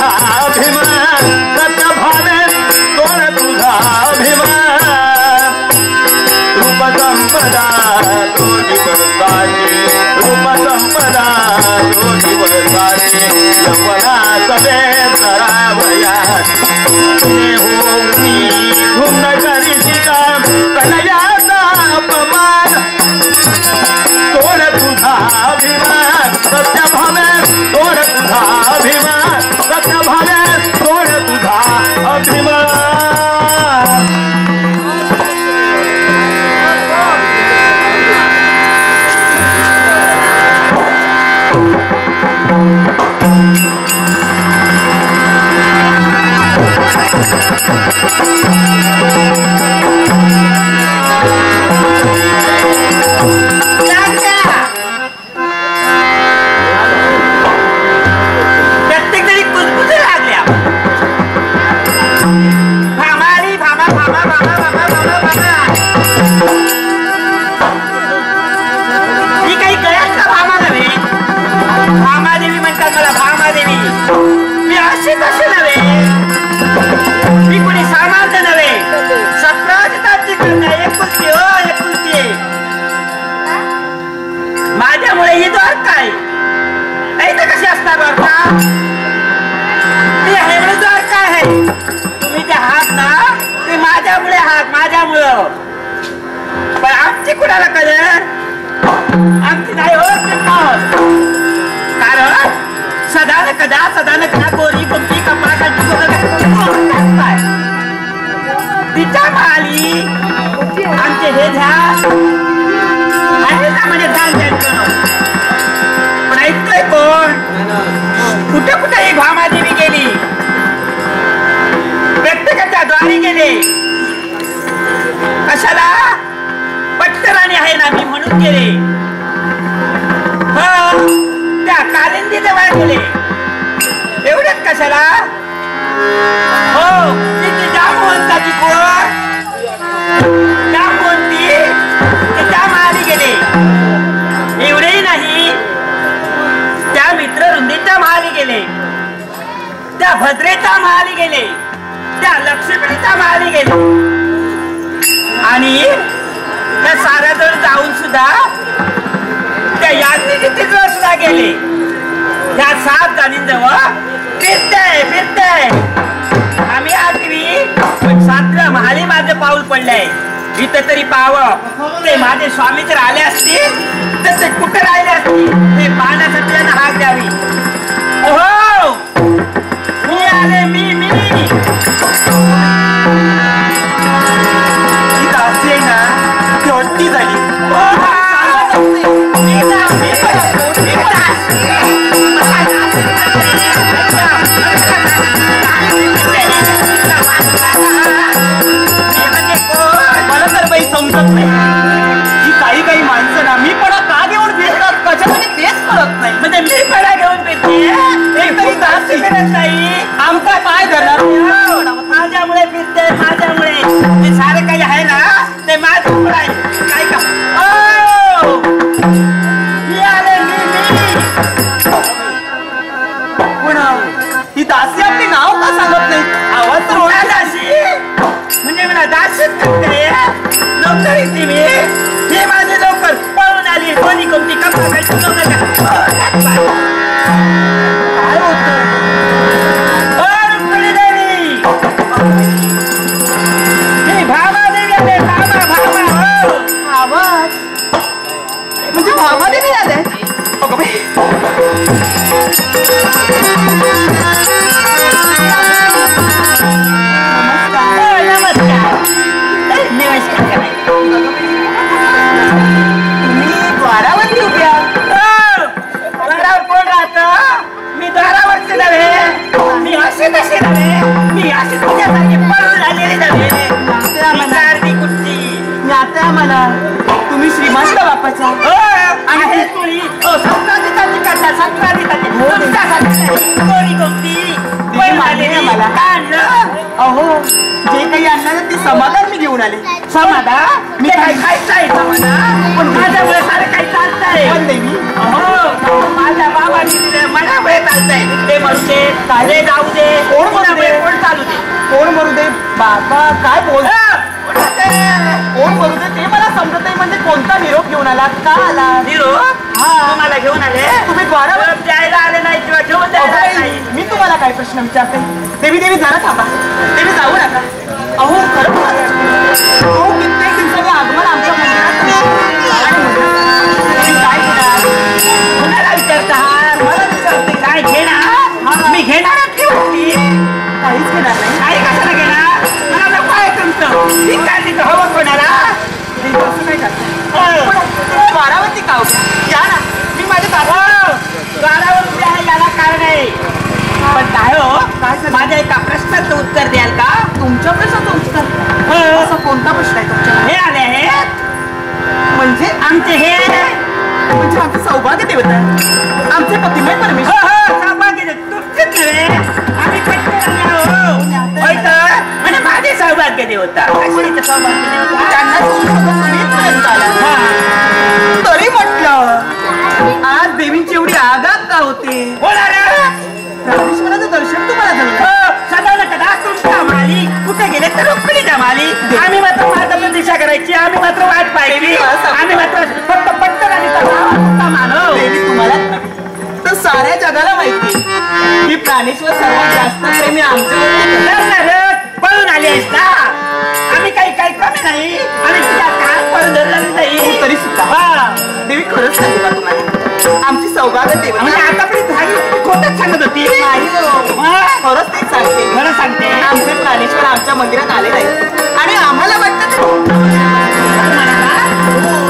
तुझा अभिमान सत्य भावे तोड तुझा अभिमान रूप संपदा तो निवडताची रूप संपदा तो निवडताची यवना सवे करावयात होऊनी घुमन करीशिका कलयाचा अपमान तोड तुझा अभिमान सत्य भावे तोड तुझा अभिमान सत्य भावे तोड तुझा अभिमान माझ्यामुळे ही द्वारका आहे ऐकत कशी असणार द्वारका ती हेवढी द्वारका आहे तुम्ही जे आहात ना ते माझ्यामुळे आहात माझ्यामुळं पण आमची कुणाला कळलं आमची नाही होत कारण सदान कदा गोरी गुमती कपडा काढती तिच्या माली आमचे हे ध्यान म्हणजे ध्यान द्यायचं पण ऐकतोय कोण कुठे कुठे ही भामादेवी गेली प्रत्येकाच्या द्वारी गेले कशाला पट्टराणी आहे ना मी म्हणून गेले हो त्या कालिंदी जवळ गेले एवढेच कशाला हो तिची जामवंताची कोण जामवंती तिच्या माली गेले एवढेही नाही त्या मित्रवृंदीच्या माली गेले त्या भद्रेच्या माली गेले त्या लक्ष्मीच्या माली गेले आणि त्या साऱ्याजवळ जाऊन सुद्धा त्या याज्ञिकीजवळ सुद्धा गेले त्या 7 जणींजवळ फिरते आम्ही 8वी पण 7व्या महाली माझं पाऊल पडलंय इथं तरी पाहावं ते माझे स्वामी जर आले असतील तर ते कुठे राहिले असतील ते पाहण्यासाठी त्यांना हाक द्यावी हो मी आले मी असे ना ती ओट्टी झाली मला तर बाई समजत नाही की काही माणसं ना मी पण का घेऊन फिरतात कशामध्ये तेच कळत नाही म्हणजे मी पण घेऊन फिरते एकतरी जास्त फिरत नाही आमचा पाय धरणार माझ्यामुळे फिरते माझ्यामुळे ते सारं काही आहे ना ते माझं आहे काय का मी आले मी पण ही दासी आपली नाव का सांगत नाही आवाज तर ओळखला दासी म्हणजे मला दासीच करते लवकर येते मी हे माझे लवकर पळून आली कोणी कोणती कपडा घालतो काय होत भामादेवी आले भामा आवाज म्हणजे भामादेवी आले अगं बाई तुम्ही द्वारावरती उभ्या द्वारावर कोण राहत मी द्वारावरती नव्हे मी असे तसे नव्हे मी असे तुझ्यासारखे पळून आलेले नव्हे कुठची आता मला तुम्ही श्रीमंत बापाचा आणि संक्रांतीची कथा संक्रांतीची मला अहो जे काही आणलं ते समाधान मी घेऊन आले समाधान मी काही खायचं आहे समाधान पण माझ्यामुळे सारं काही चालतंय पण देवी अहो माझ्या बाबांनी दिले मनामुळे चालतंय ते म्हणते काय रे जाऊ दे. कोण मरू दे? कोण चालू दे. कोण मरू दे बाबा काय बोल कोण मरू दे ते मला समजत नाही. म्हणजे कोणता निरोप घेऊन आला का आला निरोप तुम्हाला घेऊन आले. तुम्ही द्वारावर द्यायला आले नाही किंवा घेऊन द्यायला आले नाही. मी तुम्हाला काय प्रश्न विचारते. देवी देवी जरा थांबा. देवी जाऊ नका. अहो खरं अहो कित्येक दिवसांनी आगमन आमच्या मंदिरात काय घेणार. कोणाला विचारता मला विचारते काय घेणार. मी घेणार काहीच घेणार नाही. काय कशाला घेणार. मला नको आहे तुमचं. मी काय तिथं हवं कोणाला. असं नाही करत. द्वारावरती का या ना. मी माझ्या द्वारावर उभे आहे याला कारण आहे. पण काय हो माझ्या एका प्रश्नाचं उत्तर द्याल का. तुमच्या प्रश्नाचं उत्तर. असा कोणता प्रश्न आहे तुमच्या. हे आले आहेत म्हणजे आमचे हे म्हणजे आमचं सौभाग्य देवता आमचे पतिमय परमेश्वर. सौभाग्य तुमचेच नव्हे. आम्ही म्हणजे माझे सौभाग्य देवता. सौभाग्य देवता त्यांना तरी म्हटलं आज देवींची एवढी आघात का होते. परमेश्वराचं दर्शन तुम्हाला झालं. सगळं कदा तुमच्या माली कुठे गेले तर रुक्मिणीच्या माली. आम्ही मात्र माझा दिशा करायची. आम्ही मात्र वाट पाहिली. आम्ही मात्र फक्त पटकन आणि मानव. देवी तुम्हाला तर साऱ्या जगाला माहिती की प्राणेश्वर सर्वात जास्त प्रेमी आमच्या पळून आली आहेस ना. आम्ही काही काही कमी नाही. आम्ही तुझ्या कान पळून धरलं नाही तरी सुद्धा देवी खरंच सांगू का तुम्हाला आमची सौभाग्य देवता. म्हणजे आतापर्यंत झाली खोटच सांगत होती. खरंच तेच सांगते. खरं सांगते. आमचे प्राणेश्वर आमच्या मंदिरात आले नाही आणि आम्हाला वाटतं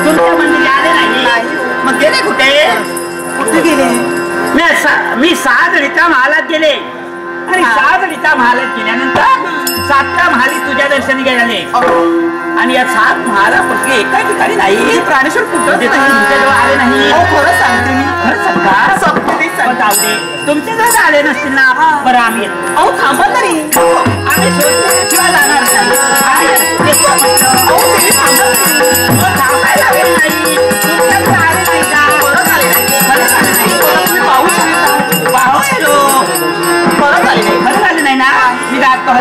तुमच्या मंदिरी आले नाही. मग गेले कुठे. कुठे गेले. मी 6 जणीच्या महालात गेले आणि 6 जणीच्या महालात गेल्यानंतर 7व्या महाली तुझ्या दर्शनी गेले. आणि या 7 महालापैकी एका ठिकाणी नाही. प्राणेश्वर कुठं तुमच्याजवळ आले नाही. खरंच सांगते मी. खरं सांगता तुमचे जर आले नसतील ना. बरं आम्ही अहो थांबा तरी. आम्ही शिवाय जाणार थांबायला वेळ नाही. तुमच्याकडे आले नाही का. परत आले नाही. खरंच आले नाही. तुम्ही पाहू शकता. पाहू येलो. परत आले नाही. खरंच आले नाही ना. मी जातो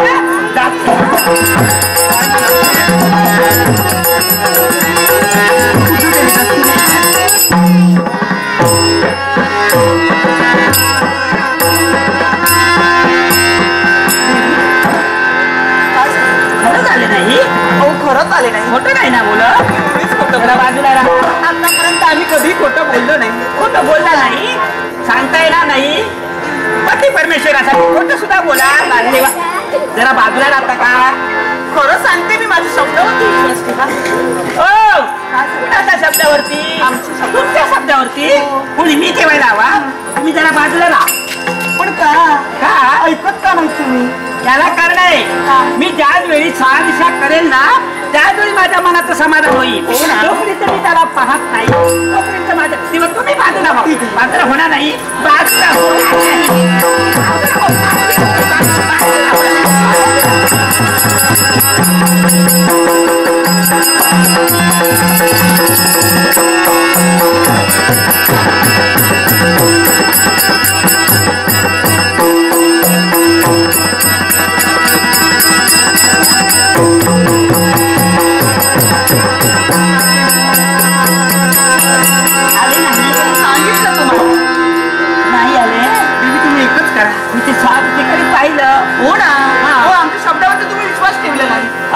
खरंच आले नाही. खरंच आले नाही. खोटं नाही ना बोल. बाजूला राहा. आतापर्यंत आम्ही कधी खोटं बोललो नाही. खोटं बोलला नाही. सांगता येणार नाही. पती परमेश्वरासाठी खोटं सुद्धा बोला. जरा बाजूला राहता का. खरं सांगते मी. माझ्या शब्दावरती विश्वास ठेवा. ओ कुणाच्या शब्दावरती. तुमच्या शब्दावरती. कोणी मी ठेवायला हवा. तुम्ही जरा बाजूला राहा. पण का ऐकत का नाही तुम्ही. याला कारण आहे. मी ज्याच वेळी शहानिशा करेल ना त्याच वेळी माझ्या मनाचं समाधान होईल. जोपर्यंत मी त्याला पाहत नाही तोपर्यंत माझ्या तेव्हा तुम्ही बाजूला बाजूला होणार नाही. बाजूला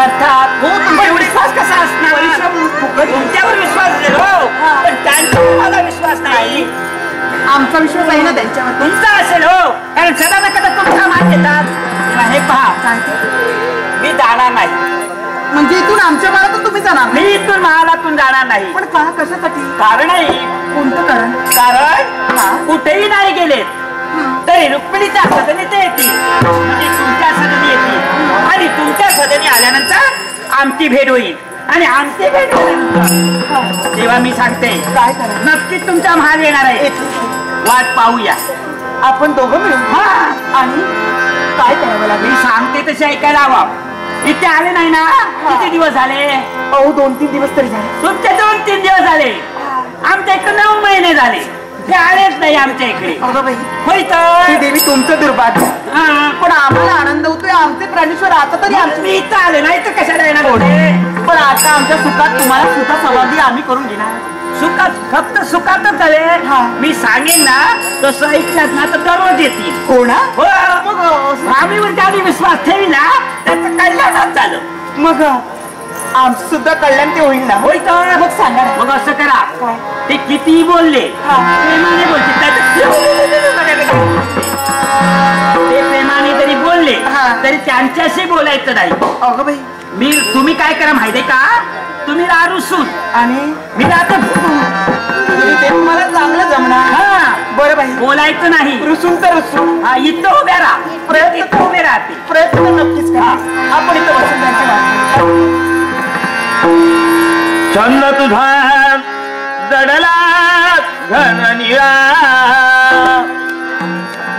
अर्थात हो. तुमच्यावर विश्वास कसा असणार. तुमच्यावर विश्वास हो पण त्यांच्यावर माझा विश्वास नाही. आमचा विश्वास आहे ना त्यांच्यावर. तुमचा असेल हो. कारण सदा ना कदा तुमचा मान घेतात. हे पहा मी जाणार नाही. म्हणजे इथून आमच्या महालातून तुम्ही जाणार. मी इथून महालातून जाणार नाही. पण का कशासाठी. कारण आहे. कोणतं कारण. कारण कुठेही नाही गेलेत तरी रुक्मिणीच्या सदनी ते येतील. म्हणजे तुमच्या सदनी येतील आणि तुमच्या सदनी आल्यानंतर आमची भेट होईल. आणि आमची भेट झाल्यानंतर तेव्हा मी सांगते काय करा. नक्कीच तुमचा महाल येणार आहे. वाट पाहूया. आपण दोघं मिळून. आणि काय करावं लागेल. मी सांगते तसे ऐकायला हवं. इथे आले नाही ना. किती दिवस झाले. अहो 2-3 दिवस तरी झाले. तुमचे 2-3 दिवस झाले. आमच्या इकडे 9 महिने झाले. ते आलेच नाही आमच्या इकडे. अगं बाई, होय ती तर देवी तुमचं दुर्भाग्य. हा. पण आम्हाला आनंद होतोय, आमचे प्राणेश्वर आता तरी आमचे. मी इथं आले नाही तर कशाला येणार होते. पण आता आमच्या सुखात तुम्हाला सुद्धा समाधी आम्ही करून घेणार. सुखात फक्त सुखातच झाले. हा. मी सांगेन ना तसं ऐकलात ना तर दररोज येतील. हो ना? हो. मग स्वामीवर ज्याने विश्वास ठेविला त्याचं कल्याणच झालं. मग आमचं सुद्धा कल्याण ते होईल ना. होय तर मग सांगा ना. मग असं करा. काय? ते कितीही बोलले हा. प्रेमाने बोलते ते प्रेमाने जरी बोलले हा. तरी त्यांच्याशी बोलायचं नाही. अगं बाई, तुम्ही काय करा माहितीये का, तुम्ही रुसून आणि मी राहतो ते तुम्हाला चांगलं जमणार. हा. बरं बाई, बोलायचं नाही. रुसून तर रुसून. हा, इथं उभ्या राहा. प्रयत्न इथं उभे राहते. प्रयत्न तर नक्कीच करा. आपण इथं बसून त्यांची वाट करू. छंद तुझा जडला घन निळा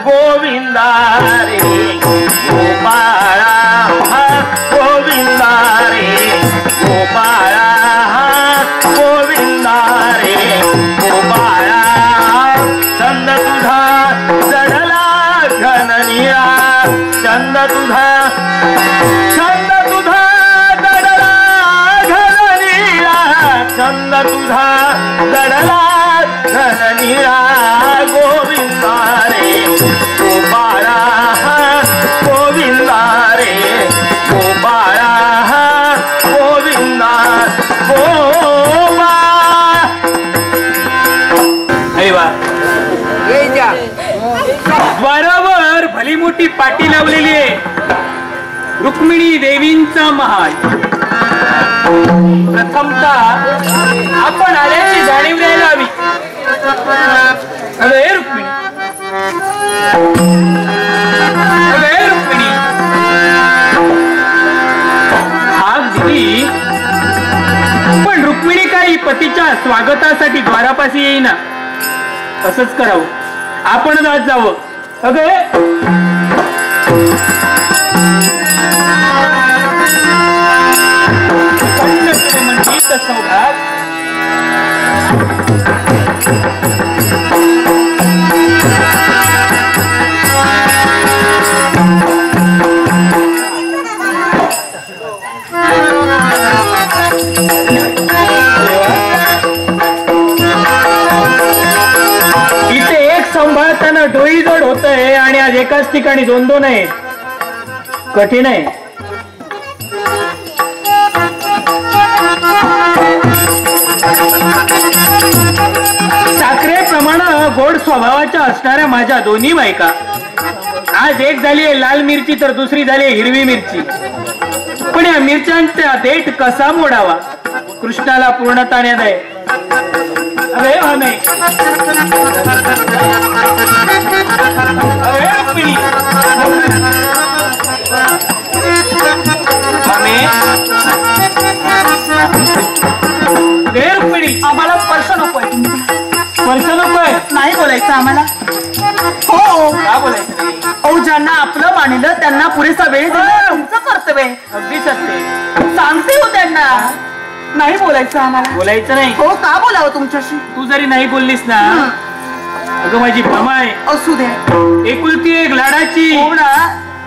गोविंदा रे गोपाळा गोविंदा रे गोपाळा गोविंदा रे गोपाळा छंद तुझा जडला घन निळा छंद तुझा छंद तुझा जडला घन निळा छंद तुझा जडला घन निळा गोविंदा रे गोपाळा गोविंदा रे गोपाळा गोविंदा गोपा. अरे वा, द्वारावर भली मोठी पाटी लावलेली आहे. रुक्मिणी देवींचा महाल. प्रथमतः आपण आल्याची जाणीव द्यायला हवी. अगं हे रुक्मिणी, अगं हे रुक्मिणी, हाक दिली पण रुक्मिणी काही पतीच्या स्वागतासाठी द्वारापाशी येईना. असंच करावं, आपणच आज जावं. अगं म्हणजे सौभाग. इथे एक सांभाळताना डोईजोड होतंय आणि आज एकाच ठिकाणी दोन दोन आहेत. कठीण आहे. साखरेप्रमाणे गोड स्वभावाच्या असणाऱ्या माझ्या दोन्ही बायका आज एक झाली लाल मिरची तर दुसरी झाली हिरवी मिरची. पण या मिरच्यांचा देठ कसा मोडावा कृष्णाला पूर्णता नाही. अरे नाही रुक्मिणी, आम्हाला स्पर्श नकोय. स्पर्श नकोय. नाही बोलायचं आम्हाला. हो, का बोलायचं नाही? अहो ज्यांना आपलं मानिलं त्यांना पुरेसा वेळ देणं तुमचं कर्तव्य आहे. अगदी सत्य. सांगते हो त्यांना, नाही बोलायचं आम्हाला. बोलायचं नाही. हो, का बोलावं तुमच्याशी? तू जरी नाही बोललीस ना, अगं माझी भ्रमा आहे. असू दे. एकुलती एक लाडाची हो ना,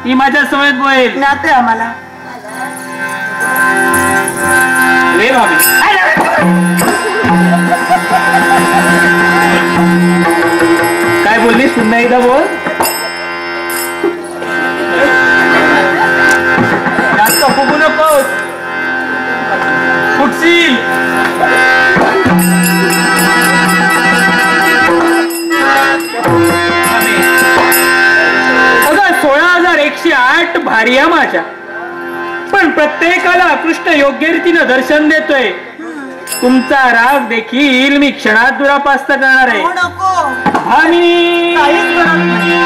ती माझ्या समोर बोलेल. ज्ञाते आम्हाला. रे भाभी, काय बोललीस? पुन्हा एकदा बोल. जास्त फुगू नकोस, फुटशील. अगं 16,108 भार्या माझ्या, पण प्रत्येकाला कृष्ण योग्य रीतीनं दर्शन देतोय. तुमचा राग देखील मी क्षणात दुरापास्त करणार आहे. आम्ही काहीच करत नाही.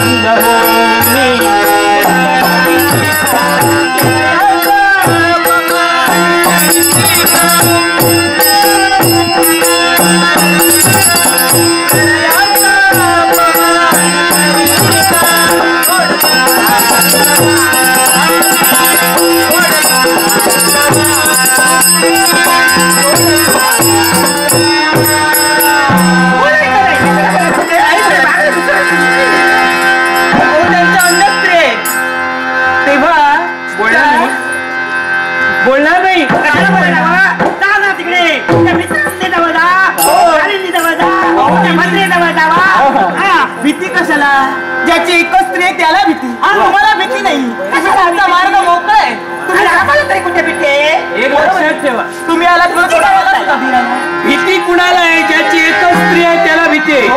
आनंद बोलणार नाही. तिकडे भीती कशाला? ज्याची एकच स्त्री आहे त्याला भीती. तुम्हाला भीती नाही. तुमचा मार्ग मोकळा आहे. आम्हाला तरी कुठे भेटते? एक लक्षात ठेवा, तुम्ही आलात भीती कुणाला आहे? ज्याची एकच स्त्री आहे त्याला भीती आहे.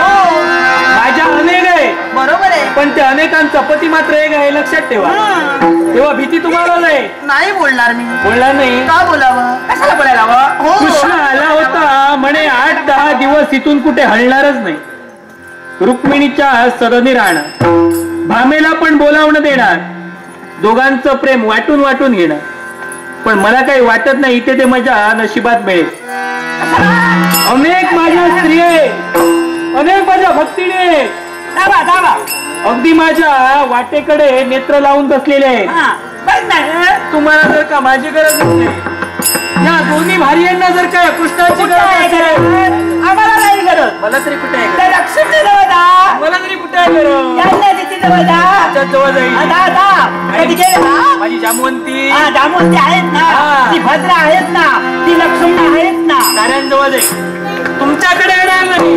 माझ्या अनेक आहे, बरोबर आहे, पण त्या अनेकांचा पती मात्र एक आहे, लक्षात ठेवा. तेव्हा भीती तुम्हाला नाही बोलणार मी. बोलणार नाही का बोलावं? कशाला बोलायला हवं? कृष्ण आला होता म्हणे 8-10 दिवस इथून कुठे हलणारच नाही. रुक्मिणीच्या सदनी राहणार, भामेला पण बोलावणं देणार, दोघांचं प्रेम वाटून वाटून घेणार. पण मला काही वाटत नाही इथे ते माझ्या नशिबात मिळेल. अनेक माझ्या स्त्री आहे, अनेक माझ्या भक्तीने दाबा दाबा अगदी माझ्या वाटेकडे नेत्र लावून बसलेले आहेत. तुम्हाला जर का माझी गरज नसेल, या दोन्ही भार्यांना जर काय कृष्णाची गरज असेल, आम्हाला नाही गरज. मला तरी कुठे आहे? त्या लक्ष्मी जवळ जा. मला तरी कुठे आहे गरज? यांना तिथे जवळ जा. त्याच्यात जवळ जाईल. जा जा. कधी गेले ना? माझी जामवंती जामवंती आहेत ना, हा. ती भद्रा आहेत ना, ती लक्ष्मी आहेत ना. साऱ्यांजवळ जाईल. तुमच्याकडे येणार नाही.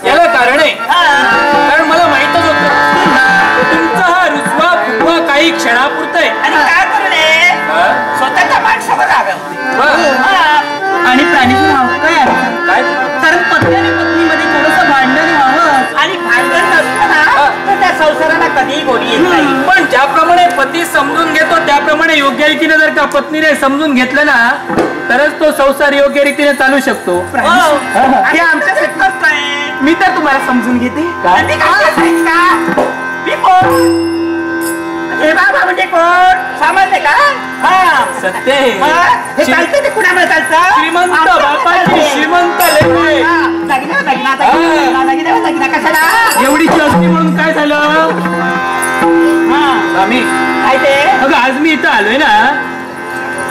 याला कारण आहे, कारण मला माहितच होतं तुमचा हा रुसवा फुगवा काही क्षणापुरता आहे. आणि काय करू नये, स्वतःच्या माणसावर आणि प्राणीचं नाव काय आहे? काय कारण पत्नी आणि पत्नीमध्ये थोडंसं भांडण व्हावं. आणि भांडण नसतं ना तर त्या संसाराला कधीही गोडी येत नाही. पण ज्याप्रमाणे पती समजून घेतो त्याप्रमाणे योग्य रीतीने जर का पत्नीने समजून घेतलं ना तरच तो संसार योग्य रीतीने चालू शकतो. हे आमच्यासाठी कष्ट आहे. मी तर तुम्हाला समजून घेते. आणि काय सांगायचं का? मी कोण? हे बाबा म्हणजे कोण? समजले का? सत्य हे चालतं ते कुणामुळे चालतं? श्रीमंत बापाची श्रीमंत लेकरे. दागिना दागिना दागिना दागिना दागिना कशाला? एवढीची असती म्हणून काय झालं? आम्ही काय ते? अगं आज मी इथं आलोय ना,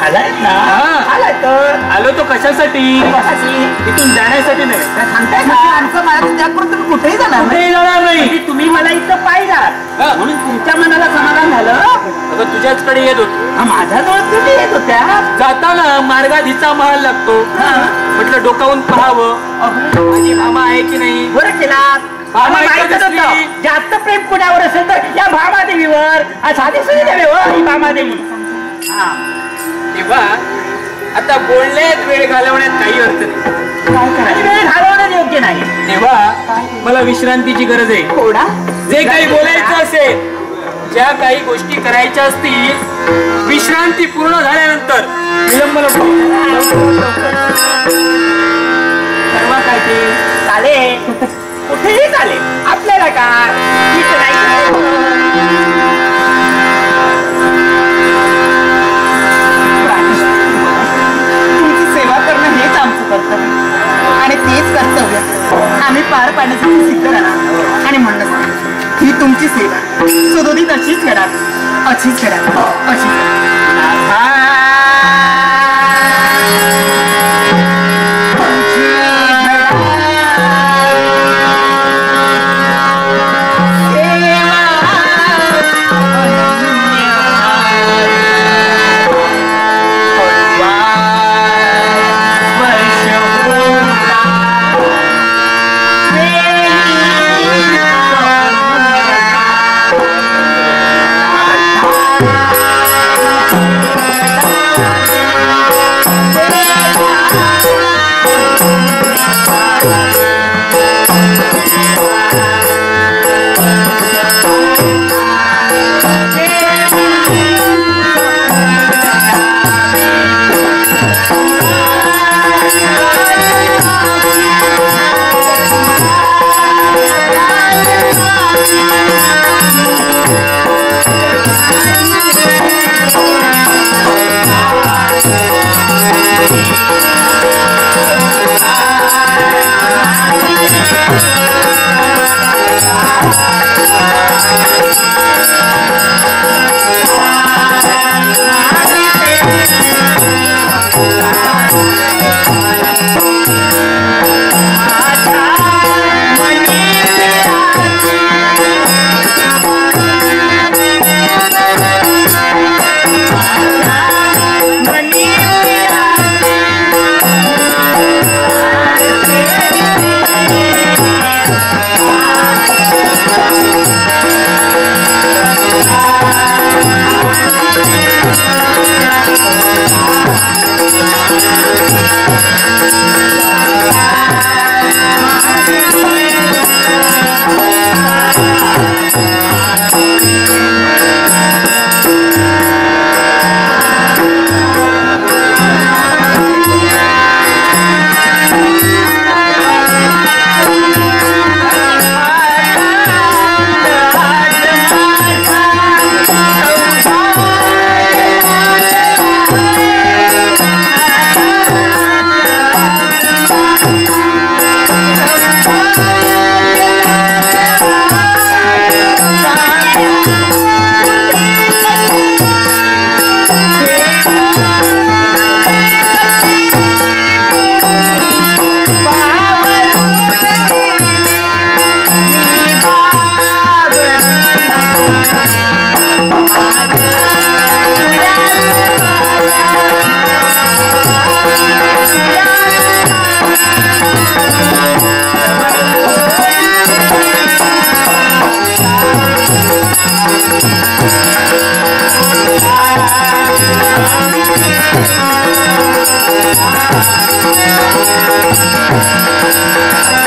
आलाय ना? हा. आलाय तर आलो तो कशासाठी? कशाची? इथून जाण्यासाठी नाही. काय सांगताय का? आमचं मला त्याकडून तुम्ही कुठेही जाणार नाही. कुठेही जाणार नाही. म्हणजे तुम्ही मला इथं पाहिलात हा. म्हणून तुमच्या मनाला समाधान झालं. अगं तुझ्याचकडे येत होतो. हा, माझ्याजवळ तुम्ही येत होत्या. जाताना मार्गाधीचा महाल लागतो. हा. म्हटलं डोकावून पाहावं माझी भामा आहे की नाही. बरं केलात. भामा आम्हाला इथं माहीतच दिसली. होतं. जास्त प्रेम कुणावर असेल तर या भामादेवीवर. साधी सुधी देवी हो ही भामादेवी. हा. तेव्हा आता बोलण्यात वेळ घालवण्यात काही अर्थ नाही. आणि वेळ घालवणं योग्य नाही. तेव्हा मला विश्रांतीची गरज आहे. थोडा जे काही बोलायचं असेल, ज्या काही गोष्टी करायच्या असतील, विश्रांती पूर्ण झाल्यानंतर विलंब नको. सर्व काय ते चालेल. कुठेही चालेल. आपल्याला काय ठीक नाही. तुमची सेवा करणं हेच आमचं कर्तव्य आणि तेच कर्तव्य आम्ही पार पाडण्यासाठी सिद्ध राहणार. आणि म्हणणं ही तुमची सेवा सदोदित अशीच करा, अशीच करा, अशीच करा. Thank you.